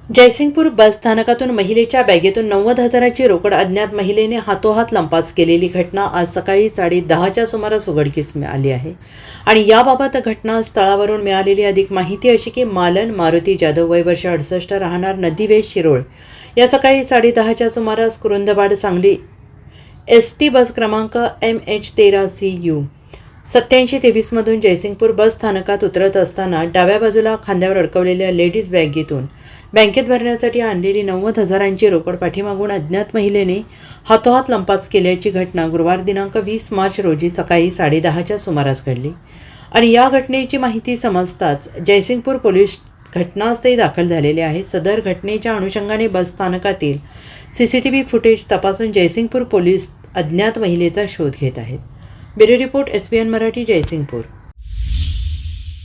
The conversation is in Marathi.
जयसिंगपूर बस स्थानकातून महिलेच्या बॅगेतून 90,000ची रोकड अज्ञात महिलेने हातोहात लंपास केलेली घटना आज सकाळी 10:30च्या सुमारास उघडकीस आली आहे. आणि याबाबत घटनास्थळावरून मिळालेली अधिक माहिती अशी की मालन मारुती जाधव वय वर्ष 68 राहणार नदीवेश शिरोळ या सकाळी 10:30च्या सुमारास कुरुंदवाड सांगली ST बस क्रमांक MH13CU 8723मधून जयसिंगपूर बस स्थानकात उतरत असताना डाव्या बाजूला खांद्यावर अडकवलेल्या लेडीज बॅगेतून बँकेत भरण्यासाठी आणलेली 90,000ची रोकड पाठीमागून अज्ञात महिलेने हातोहात लंपास केल्याची घटना गुरुवार दिनांक 20 मार्च रोजी सकाळी 10:30च्या सुमारास घडली. आणि या घटनेची माहिती समजताच जयसिंगपूर पोलीस घटनास्थळी दाखल झालेले आहे. सदर घटनेच्या अनुषंगाने बस स्थानकातील CCTV फुटेज तपासून जयसिंगपूर पोलीस अज्ञात महिलेचा शोध घेत आहेत. Bureau report SBN Marathi, Jaysingpur.